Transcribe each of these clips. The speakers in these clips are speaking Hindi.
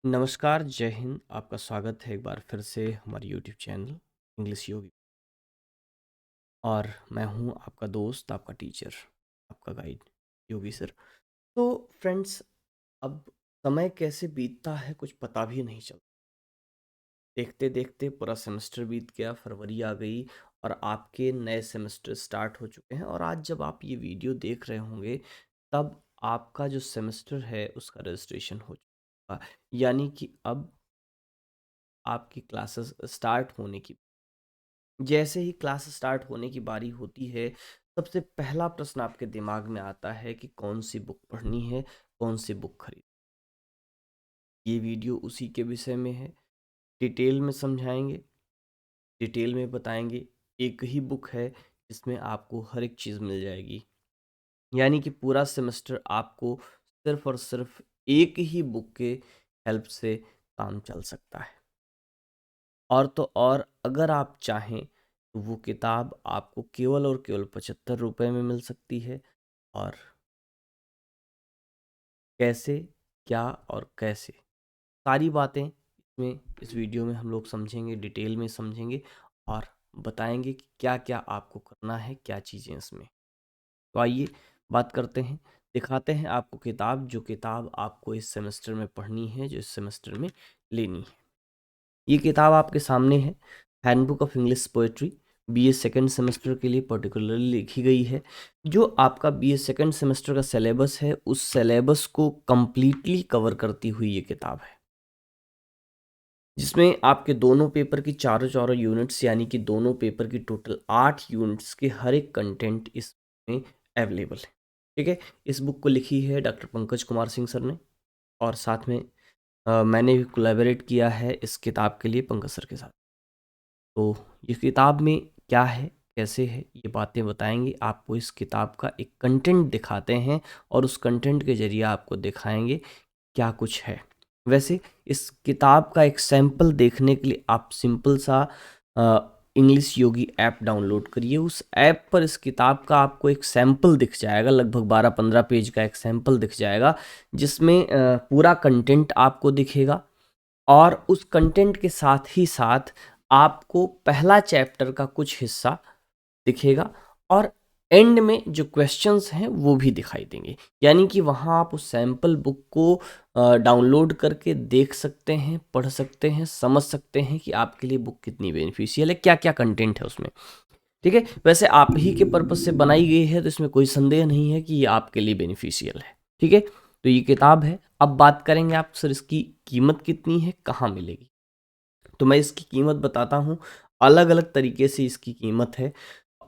नमस्कार, जय हिंद। आपका स्वागत है एक बार फिर से हमारे यूट्यूब चैनल इंग्लिश योगी। और मैं हूँ आपका दोस्त, आपका टीचर, आपका गाइड योगी सर। तो फ्रेंड्स, अब समय कैसे बीतता है कुछ पता भी नहीं चलता। देखते देखते पूरा सेमेस्टर बीत गया, फरवरी आ गई और आपके नए सेमेस्टर स्टार्ट हो चुके हैं। और आज जब आप ये वीडियो देख रहे होंगे तब आपका जो सेमेस्टर है उसका रजिस्ट्रेशन हो चुका, यानी कि अब आपकी क्लासेस स्टार्ट होने की। जैसे ही क्लास स्टार्ट होने की बारी होती है, सबसे पहला प्रश्न आपके दिमाग में आता है कि कौन सी बुक पढ़नी है, कौन सी बुक खरीद। ये वीडियो उसी के विषय में है। डिटेल में समझाएंगे, डिटेल में बताएंगे। एक ही बुक है जिसमें आपको हर एक चीज़ मिल जाएगी, यानी कि पूरा सेमेस्टर आपको सिर्फ और सिर्फ एक ही बुक के हेल्प से काम चल सकता है। और तो और अगर आप चाहें तो वो किताब आपको केवल और केवल 75 रुपए में मिल सकती है। और कैसे, क्या और कैसे, सारी बातें इसमें इस वीडियो में हम लोग समझेंगे, डिटेल में समझेंगे और बताएंगे कि क्या क्या आपको करना है, क्या चीज़ें इसमें। तो आइए बात करते हैं, दिखाते हैं आपको किताब, जो किताब आपको इस सेमेस्टर में पढ़नी है, जो इस सेमेस्टर में लेनी है। ये किताब आपके सामने है, handbook of English poetry, BA second semester के लिए पर्टिकुलरली लिखी गई है। जो आपका बीए सेकंड सेमेस्टर का सिलेबस है, उस सिलेबस को कंप्लीटली कवर करती हुई ये किताब है, जिसमें आपके दोनों पेपर की चारों चारों यूनिट्स, यानी कि दोनों पेपर की टोटल 8 यूनिट्स के हर एक कंटेंट इसमें अवेलेबल है। ठीक है, इस बुक को लिखी है डॉक्टर पंकज कुमार सिंह सर ने, और साथ में मैंने भी कोलैबोरेट किया है इस किताब के लिए पंकज सर के साथ। तो ये किताब में क्या है, कैसे है, ये बातें बताएंगे आपको। इस किताब का एक कंटेंट दिखाते हैं और उस कंटेंट के जरिए आपको दिखाएंगे क्या कुछ है। वैसे इस किताब का एक सैंपल देखने के लिए आप सिंपल सा इंग्लिश योगी ऐप डाउनलोड करिए। उस ऐप पर इस किताब का आपको एक सैंपल दिख जाएगा, लगभग 12-15 पेज का एक सैंपल दिख जाएगा, जिसमें पूरा कंटेंट आपको दिखेगा। और उस कंटेंट के साथ ही साथ आपको पहला चैप्टर का कुछ हिस्सा दिखेगा और एंड में जो क्वेश्चंस हैं वो भी दिखाई देंगे। यानी कि वहाँ आप उस सैम्पल बुक को डाउनलोड करके देख सकते हैं, पढ़ सकते हैं, समझ सकते हैं कि आपके लिए बुक कितनी बेनिफिशियल है, क्या क्या कंटेंट है उसमें। ठीक है, वैसे आप ही के पर्पज से बनाई गई है, तो इसमें कोई संदेह नहीं है कि ये आपके लिए बेनिफिशियल है। ठीक है, तो ये किताब है। अब बात करेंगे आप, सर इसकी कीमत कितनी है, कहाँ मिलेगी। तो मैं इसकी कीमत बताता हूँ, अलग अलग तरीके से इसकी कीमत है।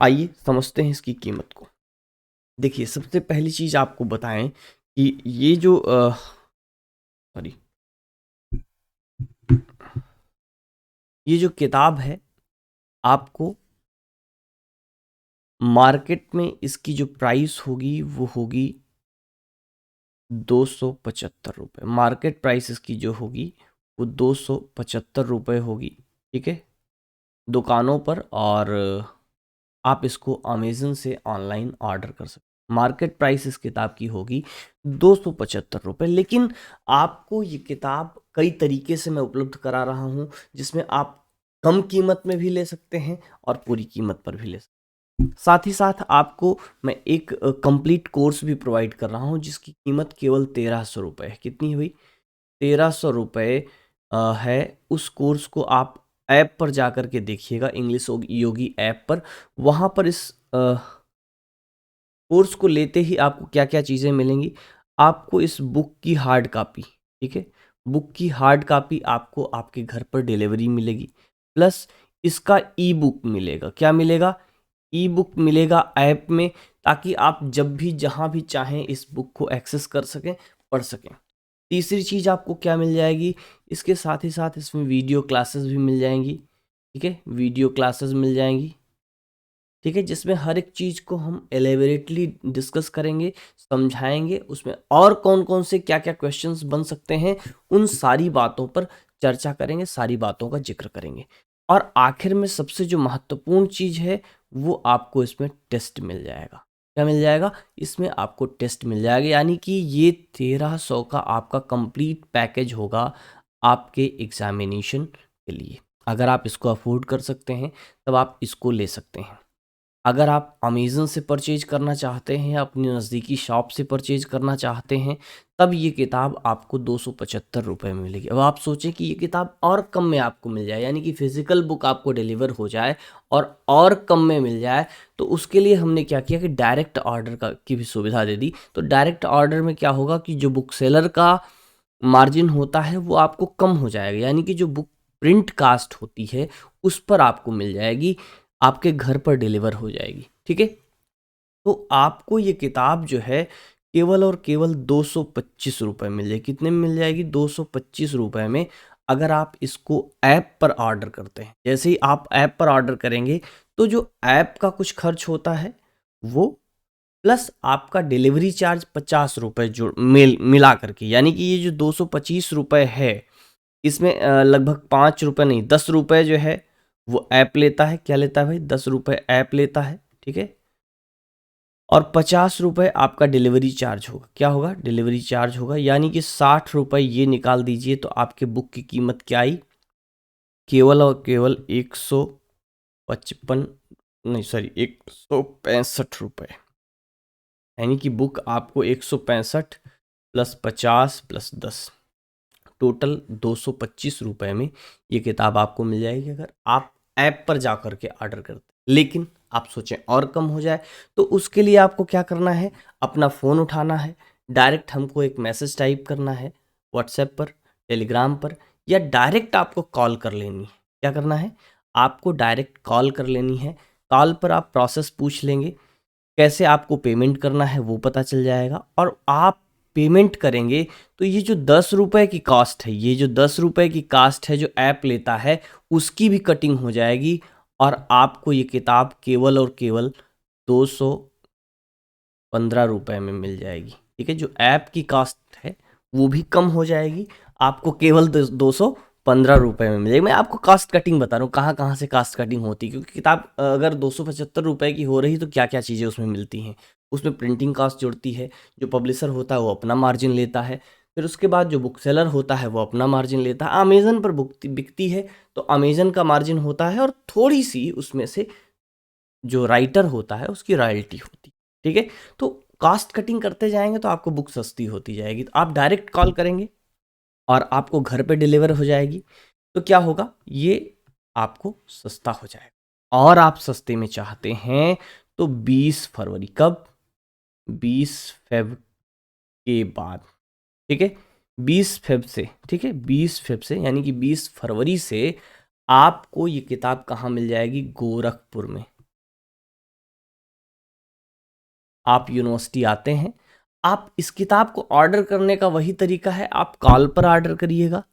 आइए समझते हैं इसकी कीमत को। देखिए, सबसे पहली चीज़ आपको बताएं कि ये जो सॉरी ये जो किताब है, आपको मार्केट में इसकी जो प्राइस होगी वो होगी 275 रुपये। मार्केट प्राइस इसकी जो होगी वो 275 रुपये होगी। ठीक है, दुकानों पर। और आप इसको अमेज़न से ऑनलाइन ऑर्डर कर सकते हैं। मार्केट प्राइस इस किताब की होगी 275 रुपये। लेकिन आपको ये किताब कई तरीके से मैं उपलब्ध करा रहा हूँ, जिसमें आप कम कीमत में भी ले सकते हैं और पूरी कीमत पर भी ले सकते हैं। साथ ही साथ आपको मैं एक कंप्लीट कोर्स भी प्रोवाइड कर रहा हूँ, जिसकी कीमत केवल 1300 रुपये है। कितनी हुई? 1300 रुपये है। उस कोर्स को आप ऐप पर जा कर के देखिएगा, इंग्लिश योगी ऐप पर। वहाँ पर इस कोर्स को लेते ही आपको क्या क्या चीज़ें मिलेंगी। आपको इस बुक की हार्ड कापी, ठीक है, बुक की हार्ड कापी आपको आपके घर पर डिलीवरी मिलेगी। प्लस इसका ई बुक मिलेगा। क्या मिलेगा? ई बुक मिलेगा ऐप में, ताकि आप जब भी जहाँ भी चाहें इस बुक को एक्सेस कर सकें, पढ़ सकें। तीसरी चीज़ आपको क्या मिल जाएगी, इसके साथ ही साथ इसमें वीडियो क्लासेस भी मिल जाएंगी। ठीक है, वीडियो क्लासेस मिल जाएंगी। ठीक है, जिसमें हर एक चीज़ को हम एलेबोरेटली डिस्कस करेंगे, समझाएंगे। उसमें और कौन कौन से क्या क्या क्वेश्चंस बन सकते हैं, उन सारी बातों पर चर्चा करेंगे, सारी बातों का जिक्र करेंगे। और आखिर में सबसे जो महत्वपूर्ण चीज़ है, वो आपको इसमें टेस्ट मिल जाएगा। क्या मिल जाएगा? इसमें आपको टेस्ट मिल जाएगा। यानी कि ये 1300 का आपका कंप्लीट पैकेज होगा। आपके एग्जामिनेशन के लिए। अगर आप इसको अफोर्ड कर सकते हैं तब आप इसको ले सकते हैं। अगर आप अमेज़न से परचेज करना चाहते हैं या अपनी नज़दीकी शॉप से परचेज करना चाहते हैं तब ये किताब आपको 275 रुपये में मिलेगी। अब आप सोचें कि ये किताब और कम में आपको मिल जाए, यानी कि फ़िज़िकल बुक आपको डिलीवर हो जाए और कम में मिल जाए, तो उसके लिए हमने क्या किया कि डायरेक्ट ऑर्डर की भी सुविधा दे दी। तो डायरेक्ट ऑर्डर में क्या होगा कि जो बुक सेलर का मार्जिन होता है वो आपको कम हो जाएगा, यानी कि जो बुक प्रिंट कास्ट होती है उस पर आपको मिल जाएगी, आपके घर पर डिलीवर हो जाएगी। ठीक है, तो आपको ये किताब जो है केवल और केवल 225 रुपये मिल जाएगी। कितने में मिल जाएगी? 225 रुपये में। अगर आप इसको ऐप पर ऑर्डर करते हैं, जैसे ही आप ऐप पर ऑर्डर करेंगे तो जो ऐप का कुछ खर्च होता है वो प्लस आपका डिलीवरी चार्ज 50 रुपये जो मिला करके, यानी कि ये जो 225 रुपये है इसमें लगभग 5 रुपये नहीं 10 रुपये जो है वो ऐप लेता है। क्या लेता है भाई? 10 रुपये ऐप लेता है। ठीक है, और 50 रुपये आपका डिलीवरी चार्ज होगा। क्या होगा? डिलीवरी चार्ज होगा, यानी कि 60 रुपये ये निकाल दीजिए तो आपके बुक की कीमत क्या आई? केवल और केवल 155 नहीं सॉरी 165 रुपये। यानी कि बुक आपको 165 प्लस 50 प्लस 10 टोटल 225 रुपये में ये किताब आपको मिल जाएगी अगर आप ऐप पर जा कर के ऑर्डर करते। लेकिन आप सोचें और कम हो जाए तो उसके लिए आपको क्या करना है? अपना फ़ोन उठाना है, डायरेक्ट हमको एक मैसेज टाइप करना है व्हाट्सएप पर, टेलीग्राम पर, या डायरेक्ट आपको कॉल कर लेनी है। क्या करना है? आपको डायरेक्ट कॉल कर लेनी है। कॉल पर आप प्रोसेस पूछ लेंगे, कैसे आपको पेमेंट करना है वो पता चल जाएगा, और आप पेमेंट करेंगे तो ये जो 10 रुपये की कास्ट है, ये जो 10 रुपये की कास्ट है जो ऐप लेता है उसकी भी कटिंग हो जाएगी और आपको ये किताब केवल और केवल 215 रुपये में मिल जाएगी। ठीक है, जो ऐप की कास्ट है वो भी कम हो जाएगी, आपको केवल 215 रुपये में मिलेगी। मैं आपको कास्ट कटिंग बता रहा हूँ कहाँ कहाँ से कास्ट कटिंग होती है, क्योंकि किताब अगर 275 रुपये की हो रही तो क्या क्या चीज़ें उसमें मिलती हैं। उसमें प्रिंटिंग कास्ट जुड़ती है, जो पब्लिशर होता है वो अपना मार्जिन लेता है, फिर उसके बाद जो बुक सेलर होता है वो अपना मार्जिन लेता है। अमेज़न पर बुक बिकती है तो अमेज़न का मार्जिन होता है और थोड़ी सी उसमें से जो राइटर होता है उसकी रॉयल्टी होती है। ठीक है, तो कास्ट कटिंग करते जाएंगे तो आपको बुक सस्ती होती जाएगी। तो आप डायरेक्ट कॉल करेंगे और आपको घर पे डिलीवर हो जाएगी, तो क्या होगा? ये आपको सस्ता हो जाएगा। और आप सस्ते में चाहते हैं तो 20 फरवरी, कब? 20 फेब के बाद। ठीक है, 20 फेब से, ठीक है 20 फेब से, यानी कि 20 फरवरी से आपको ये किताब कहाँ मिल जाएगी? गोरखपुर में। आप यूनिवर्सिटी आते हैं, आप इस किताब को ऑर्डर करने का वही तरीका है, आप कॉल पर ऑर्डर करिएगा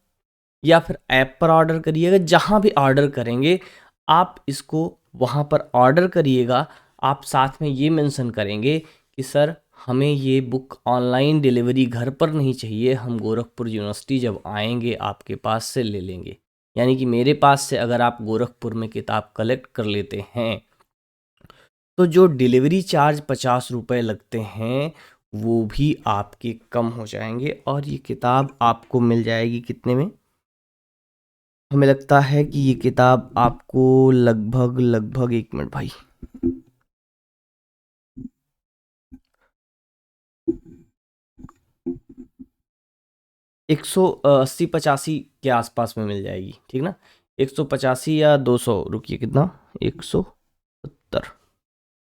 या फिर ऐप पर ऑर्डर करिएगा। जहाँ भी ऑर्डर करेंगे आप इसको वहाँ पर ऑर्डर करिएगा। आप साथ में ये मेंशन करेंगे कि सर हमें ये बुक ऑनलाइन डिलीवरी घर पर नहीं चाहिए, हम गोरखपुर यूनिवर्सिटी जब आएंगे आपके पास से ले लेंगे। यानी कि मेरे पास से अगर आप गोरखपुर में किताब कलेक्ट कर लेते हैं तो जो डिलीवरी चार्ज 50 रुपये लगते हैं वो भी आपके कम हो जाएंगे और ये किताब आपको मिल जाएगी कितने में? हमें लगता है कि ये किताब आपको लगभग लगभग 1 मिनट भाई, 180-85 के आसपास में मिल जाएगी। ठीक ना, 185 या 200, रुकिए कितना, 170,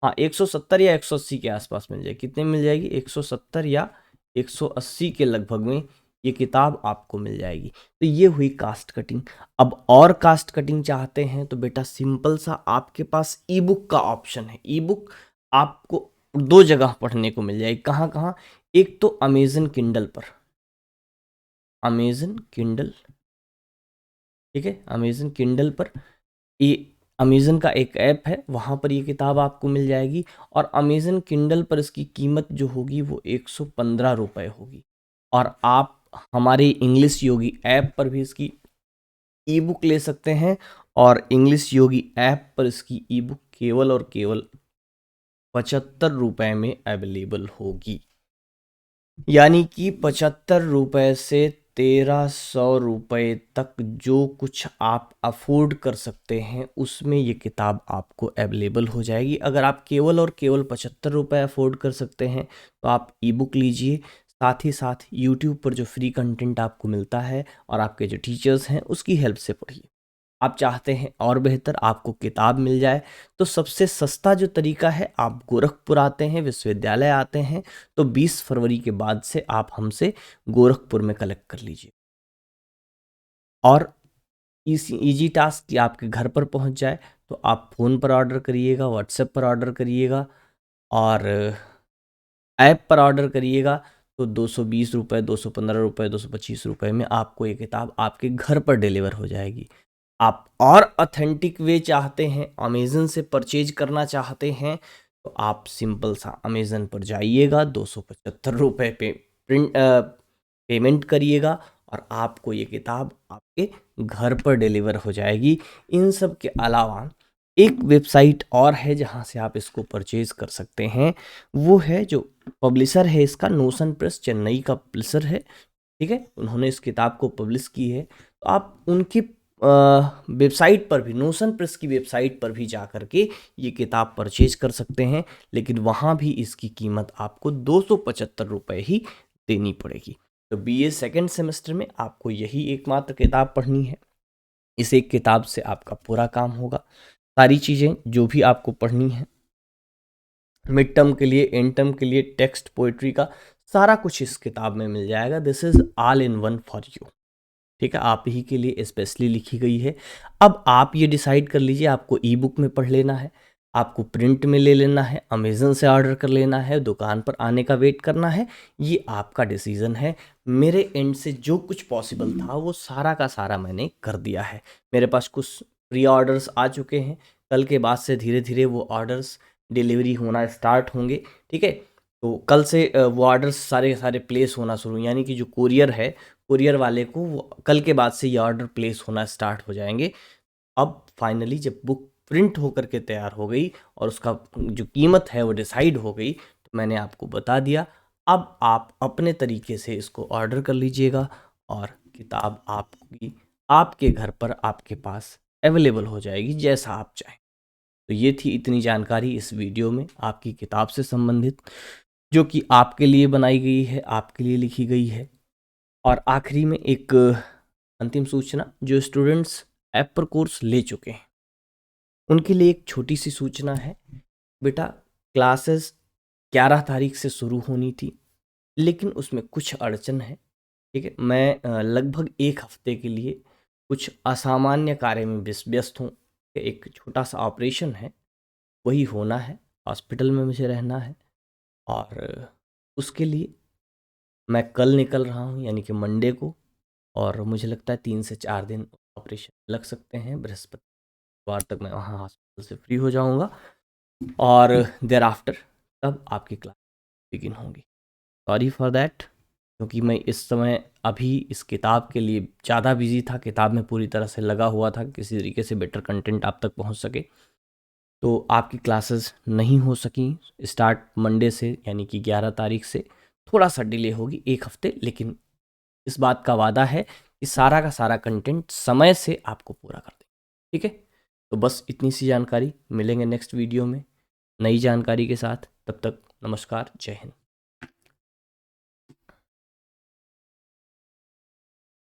हाँ 170 या 180 के आसपास मिल जाएगी। कितने मिल जाएगी? 170 या 180 के लगभग में ये किताब आपको मिल जाएगी। तो ये हुई कास्ट कटिंग। अब और कास्ट कटिंग चाहते हैं तो बेटा सिंपल सा आपके पास ई बुक का ऑप्शन है। ई बुक आपको 2 जगह पढ़ने को मिल जाएगी। कहाँ कहाँ? एक तो अमेजन किंडल पर, अमेजन किंडल, ठीक है, अमेजन किंडल पर ये अमेज़न का एक ऐप है, वहाँ पर ये किताब आपको मिल जाएगी और अमेज़न किंडल पर इसकी कीमत जो होगी वो 115 रुपये होगी। और आप हमारे इंग्लिश योगी ऐप पर भी इसकी ई बुक ले सकते हैं और इंग्लिश योगी ऐप पर इसकी ई बुक केवल और केवल 75 रुपये में अवेलेबल होगी। यानी कि 75 रुपये से 1300 रुपये तक जो कुछ आप अफोर्ड कर सकते हैं उसमें ये किताब आपको अवेलेबल हो जाएगी। अगर आप केवल और केवल 75 रुपये अफोर्ड कर सकते हैं तो आप ई बुक लीजिए, साथ ही साथ यूट्यूब पर जो फ्री कंटेंट आपको मिलता है और आपके जो टीचर्स हैं उसकी हेल्प से पढ़िए। आप चाहते हैं और बेहतर आपको किताब मिल जाए तो सबसे सस्ता जो तरीका है, आप गोरखपुर आते हैं, विश्वविद्यालय आते हैं तो 20 फरवरी के बाद से आप हमसे गोरखपुर में कलेक्ट कर लीजिए। और ईजी टास्क कि आपके घर पर पहुंच जाए तो आप फ़ोन पर ऑर्डर करिएगा, व्हाट्सएप पर ऑर्डर करिएगा और ऐप पर ऑर्डर करिएगा तो 220 रुपये, 215 रुपये, 225 रुपये में आपको ये किताब आपके घर पर डिलीवर हो जाएगी। आप और ऑथेंटिक वे चाहते हैं, अमेज़न से परचेज करना चाहते हैं तो आप सिंपल सा अमेज़न पर जाइएगा, 275 रुपये पेमेंट करिएगा और आपको ये किताब आपके घर पर डिलीवर हो जाएगी। इन सब के अलावा एक वेबसाइट और है जहाँ से आप इसको परचेज कर सकते हैं, वो है जो पब्लिशर है इसका, नोशन प्रेस, चेन्नई का पब्लिशर है, ठीक है। उन्होंने इस किताब को पब्लिश की है तो आप उनकी वेबसाइट पर भी, नोशन प्रेस की वेबसाइट पर भी जा कर के ये किताब परचेज कर सकते हैं, लेकिन वहाँ भी इसकी कीमत आपको 275 रुपये ही देनी पड़ेगी। तो बीए सेकेंड सेमेस्टर में आपको यही एकमात्र किताब पढ़नी है। इस एक किताब से आपका पूरा काम होगा। सारी चीज़ें जो भी आपको पढ़नी है मिड टर्म के लिए, एंड टर्म के लिए, टेक्स्ट, पोइट्री का सारा कुछ इस किताब में मिल जाएगा। This is all in one for you, ठीक है, आप ही के लिए स्पेशली लिखी गई है। अब आप ये डिसाइड कर लीजिए आपको ई बुक में पढ़ लेना है, आपको प्रिंट में ले लेना है, अमेज़न से ऑर्डर कर लेना है, दुकान पर आने का वेट करना है, ये आपका डिसीज़न है। मेरे एंड से जो कुछ पॉसिबल था वो सारा का सारा मैंने कर दिया है। मेरे पास कुछ प्री ऑर्डर्स आ चुके हैं, कल के बाद से धीरे धीरे वो ऑर्डर्स डिलीवरी होना स्टार्ट होंगे, ठीक है। तो कल से वो ऑर्डर्स सारे सारे प्लेस होना शुरू, यानी कि जो कुरियर है, कुरियर वाले को वो कल के बाद से ये ऑर्डर प्लेस होना स्टार्ट हो जाएंगे। अब फाइनली जब बुक प्रिंट होकर के तैयार हो गई और उसका जो कीमत है वो डिसाइड हो गई तो मैंने आपको बता दिया। अब आप अपने तरीके से इसको ऑर्डर कर लीजिएगा और किताब आपकी आपके घर पर आपके पास अवेलेबल हो जाएगी जैसा आप चाहें। तो ये थी इतनी जानकारी इस वीडियो में आपकी किताब से संबंधित, जो कि आपके लिए बनाई गई है, आपके लिए लिखी गई है। और आखिरी में एक अंतिम सूचना, जो स्टूडेंट्स ऐप पर कोर्स ले चुके हैं उनके लिए एक छोटी सी सूचना है। बेटा, क्लासेस 11 तारीख से शुरू होनी थी लेकिन उसमें कुछ अड़चन है, ठीक है। मैं लगभग एक हफ्ते के लिए कुछ असामान्य कार्य में व्यस्त हूँ। एक छोटा सा ऑपरेशन है, वही होना है, हॉस्पिटल में मुझे रहना है और उसके लिए मैं कल निकल रहा हूँ यानी कि मंडे को, और मुझे लगता है 3 से 4 दिन ऑपरेशन लग सकते हैं। बृहस्पतिवार तक मैं वहाँ हॉस्पिटल से फ्री हो जाऊँगा और देयर आफ्टर तब आपकी क्लास बिगिन होंगी। सॉरी फॉर दैट, क्योंकि मैं इस समय अभी इस किताब के लिए ज़्यादा बिजी था, किताब में पूरी तरह से लगा हुआ था, किसी तरीके से बेटर कंटेंट आप तक पहुंच सके। तो आपकी क्लासेस नहीं हो सकी स्टार्ट मंडे से, यानी कि 11 तारीख से थोड़ा सा डिले होगी, एक हफ्ते, लेकिन इस बात का वादा है कि सारा का सारा कंटेंट समय से आपको पूरा कर देंगे, ठीक है। तो बस इतनी सी जानकारी, मिलेंगे नेक्स्ट वीडियो में नई जानकारी के साथ। तब तक नमस्कार, जय हिंद।